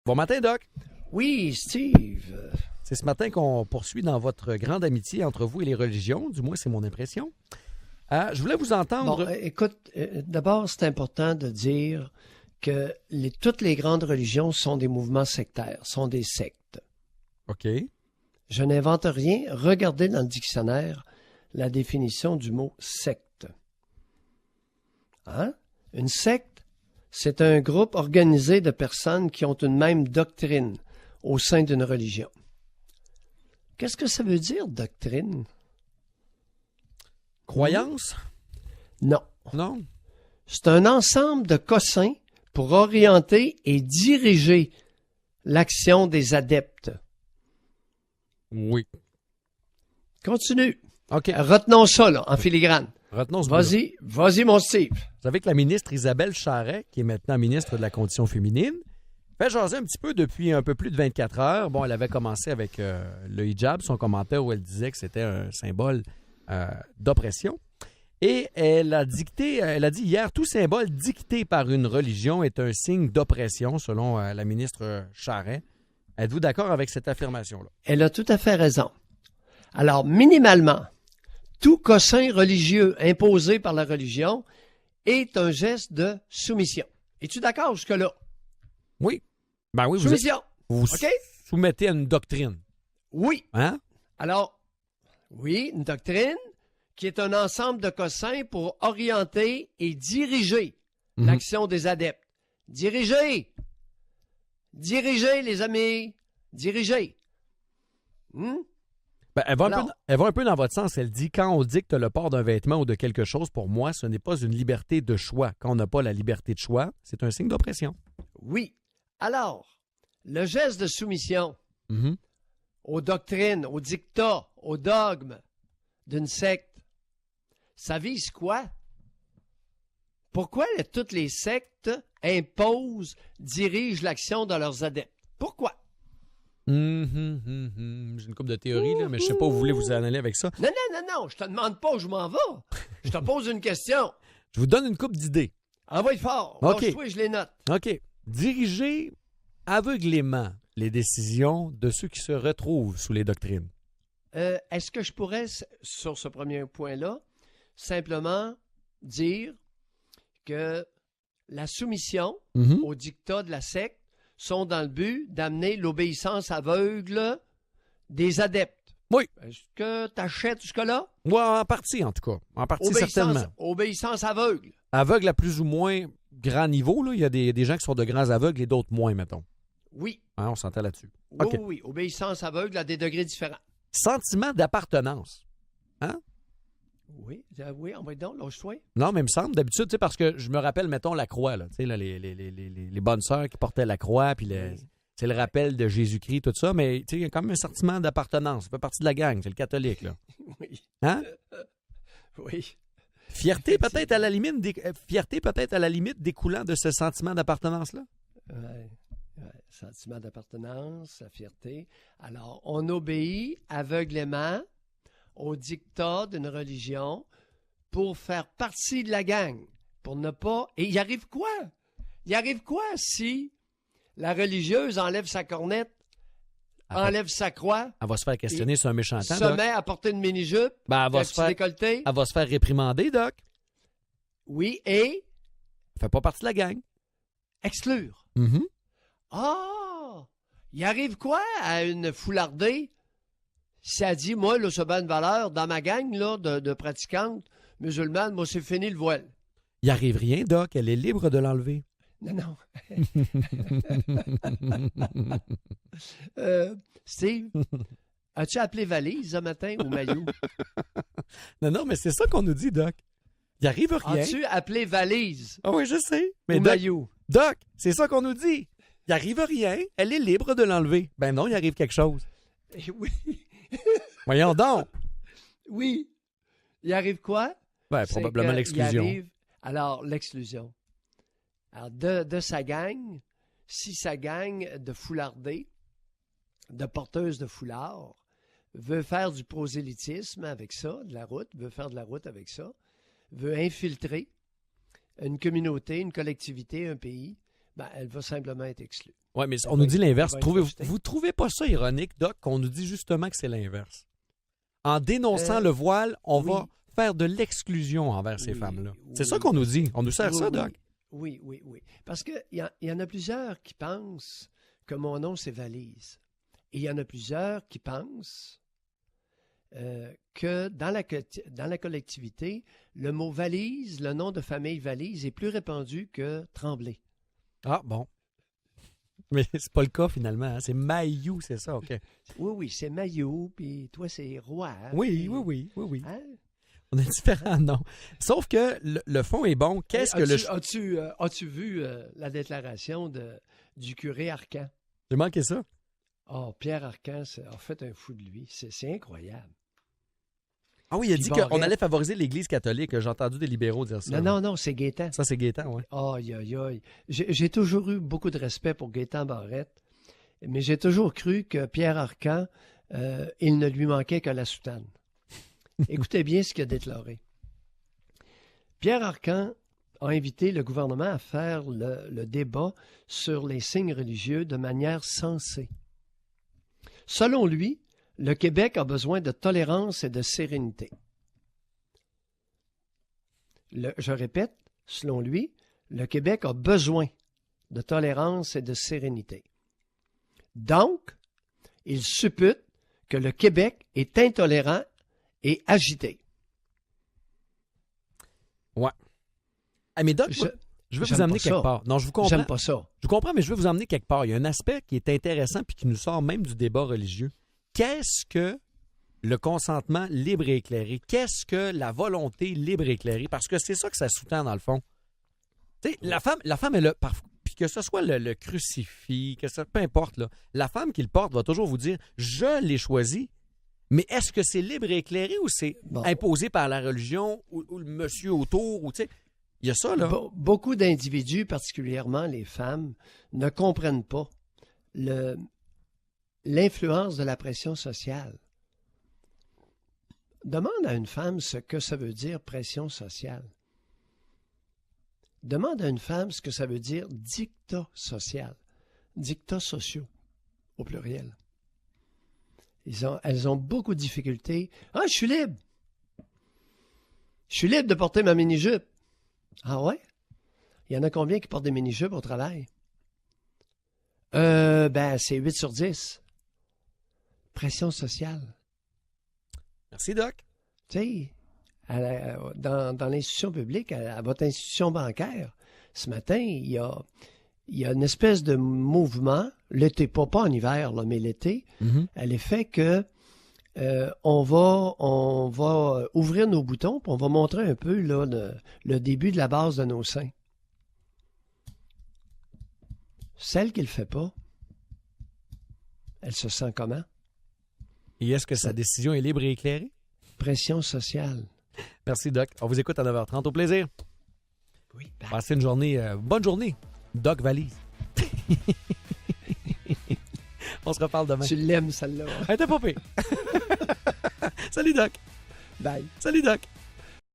Bon matin, Doc. Oui, Steve. C'est ce matin qu'on poursuit dans votre grande amitié entre vous et les religions. Du moins, c'est mon impression. Je voulais vous entendre... Bon, écoute, d'abord, c'est important de dire que toutes les grandes religions sont des mouvements sectaires, sont des sectes. OK. Je n'invente rien. Regardez dans le dictionnaire la définition du mot secte. Hein? Une secte, c'est un groupe organisé de personnes qui ont une même doctrine au sein d'une religion. Qu'est-ce que ça veut dire, doctrine? Croyance? Non. Non. C'est un ensemble de cossins pour orienter et diriger l'action des adeptes. Oui. Continue. OK. Retenons ça, là, en filigrane. Retenons ce bout-là. Vas-y, mon Steve. Vous savez que la ministre Isabelle Charret, qui est maintenant ministre de la Condition féminine, fait jaser un petit peu depuis un peu plus de 24 heures. Bon, elle avait commencé avec le hijab, son commentaire où elle disait que c'était un symbole d'oppression. Et elle a dit hier, tout symbole dicté par une religion est un signe d'oppression, selon la ministre Charret. Êtes-vous d'accord avec cette affirmation-là? Elle a tout à fait raison. Alors, minimalement, tout cossin religieux imposé par la religion est un geste de soumission. Es-tu d'accord jusque-là? Oui. Ben oui, soumission. Vous soumettez à une doctrine. Oui. Hein? Alors, oui, une doctrine qui est un ensemble de cossins pour orienter et diriger l'action des adeptes. Diriger, les amis. Diriger. Ben, elle va un peu dans votre sens. Elle dit, quand on dicte le port d'un vêtement ou de quelque chose, pour moi, ce n'est pas une liberté de choix. Quand on n'a pas la liberté de choix, c'est un signe d'oppression. Oui. Alors, le geste de soumission aux doctrines, aux dictats, aux dogmes d'une secte, ça vise quoi? Pourquoi toutes les sectes imposent, dirigent l'action de leurs adeptes? Pourquoi? J'ai une couple de théories, là, mais je ne sais pas où vous voulez vous en aller avec ça. Non, je te demande pas où je m'en vais. Je te pose une question. Je vous donne une couple d'idées. Envoie fort. OK. Lâche-toi et je les note. OK. Diriger aveuglément les décisions de ceux qui se retrouvent sous les doctrines. Est-ce que je pourrais, sur ce premier point-là, simplement dire que la soumission aux dictats de la secte sont dans le but d'amener l'obéissance aveugle des adeptes? Oui. Est-ce que tu achètes jusque-là? Oui, en partie, en tout cas. En partie, certainement. Obéissance aveugle. Aveugle à plus ou moins grand niveau, là. Il y a des gens qui sont de grands aveugles et d'autres moins, mettons. Oui. Hein, on s'entend là-dessus. Oui, okay. Oui. Obéissance aveugle à des degrés différents. Sentiment d'appartenance. Hein? Oui, on va être donc, lâche-toi. Non, mais il me semble, d'habitude, tu sais, parce que je me rappelle, mettons, la croix, là, tu sais, là, les bonnes sœurs qui portaient la croix, puis c'est le rappel de Jésus-Christ, tout ça, mais tu sais, il y a quand même un sentiment d'appartenance. Ça fait partie de la gang, c'est le catholique, là. Oui. Hein? Oui. Fierté peut-être à la limite découlant de ce sentiment d'appartenance-là? Oui. Sentiment d'appartenance, la fierté. Alors, on obéit aveuglément aux dictats d'une religion pour faire partie de la gang, pour ne pas... Et il arrive quoi? Il arrive quoi si la religieuse enlève sa cornette, enlève sa croix? Elle va se faire questionner sur un méchant temps, se Doc. met à porter une mini-jupe, elle va se faire réprimander, Doc. Oui, et... Elle fait pas partie de la gang. Exclure. Ah! Il arrive quoi à une foulardée si elle dit, moi, là, ça a une valeur, dans ma gang là, de pratiquantes musulmanes, moi, c'est fini le voile. Il arrive rien, Doc. Elle est libre de l'enlever. Non. Steve, as-tu appelé valise ce matin ou maillot? Non, mais c'est ça qu'on nous dit, Doc. Il arrive rien. As-tu appelé valise? Ah oui, je sais. Mais ou maillot? Doc, c'est ça qu'on nous dit. Il arrive rien. Elle est libre de l'enlever. Ben non, il arrive quelque chose. Oui. Voyons donc. Oui. Il arrive quoi? Ben, probablement l'exclusion. Alors, l'exclusion. Alors, de sa gang, si sa gang de foulardés, de porteuses de foulards, veut faire du prosélytisme avec ça, veut faire de la route avec ça, veut infiltrer une communauté, une collectivité, un pays, Ben, elle va simplement être exclue. Oui, mais on nous dit l'inverse. elle va être rejetée. Vous trouvez pas ça ironique, Doc, qu'on nous dit justement que c'est l'inverse? En dénonçant le voile, on va faire de l'exclusion envers ces femmes-là. C'est ça qu'on nous dit. On nous sert ça, Doc. Oui. Parce qu'il y en a plusieurs qui pensent que mon nom, c'est Valise. Et il y en a plusieurs qui pensent que dans la collectivité, le mot valise, le nom de famille Valise, est plus répandu que Tremblay. Ah, bon. Mais c'est pas le cas, finalement. Hein? C'est Mailloux, c'est ça, OK. Oui, c'est Mailloux, puis toi, c'est Roy. Oui. Hein? On a différents noms. Sauf que le fond est bon. As-tu vu la déclaration du curé Arcan? J'ai manqué ça. Oh, Pierre Arcan a fait un fou de lui. C'est incroyable. Ah oui, il a dit qu'on allait favoriser l'Église catholique. J'ai entendu des libéraux dire ça. Non, c'est Gaétan. Ça, c'est Gaétan, oui. Aïe. J'ai toujours eu beaucoup de respect pour Gaétan Barrette, mais j'ai toujours cru que Pierre Arcan, il ne lui manquait que la soutane. Écoutez bien ce qu'il a déclaré. Pierre Arcan a invité le gouvernement à faire le débat sur les signes religieux de manière sensée. Selon lui, le Québec a besoin de tolérance et de sérénité. Je répète, selon lui, le Québec a besoin de tolérance et de sérénité. Donc, il suppute que le Québec est intolérant et agité. Ouais. Ah, mais Doc, je veux vous amener quelque part. Non, je vous comprends. J'aime pas ça. Je comprends, mais je veux vous emmener quelque part. Il y a un aspect qui est intéressant puis qui nous sort même du débat religieux. Qu'est-ce que le consentement libre et éclairé? Qu'est-ce que la volonté libre et éclairée? Parce que c'est ça que ça sous-tend, dans le fond. Tu sais, la femme, elle a... Puis que ce soit le crucifix, peu importe, là, la femme qui le porte va toujours vous dire « Je l'ai choisi ». Mais est-ce que c'est libre et éclairé ou c'est imposé par la religion ou le monsieur autour? Ou, il y a ça, là. Beaucoup d'individus, particulièrement les femmes, ne comprennent pas l'influence de la pression sociale. Demande à une femme ce que ça veut dire pression sociale. Demande à une femme ce que ça veut dire dictat social. Dictats sociaux, au pluriel. Elles ont beaucoup de difficultés. Ah, je suis libre. Je suis libre de porter ma mini-jupe. Ah ouais? Il y en a combien qui portent des mini-jupes au travail? C'est 8 sur 10. Pression sociale. Merci, Doc. Tu sais, dans l'institution publique, à votre institution bancaire, ce matin, il y a une espèce de mouvement, l'été, pas en hiver, là, mais l'été, à l'effet que on va ouvrir nos boutons, puis on va montrer un peu là, le début de la base de nos seins. Celle qui ne le fait pas, elle se sent comment? Et est-ce que sa décision est libre et éclairée? Pression sociale. Merci, Doc. On vous écoute à 9h30. Au plaisir. Oui. Passez une journée, bonne journée. Doc Valise. On se reparle demain. Tu l'aimes, celle-là. Elle était pas pire. Salut, Doc. Bye. Salut, Doc.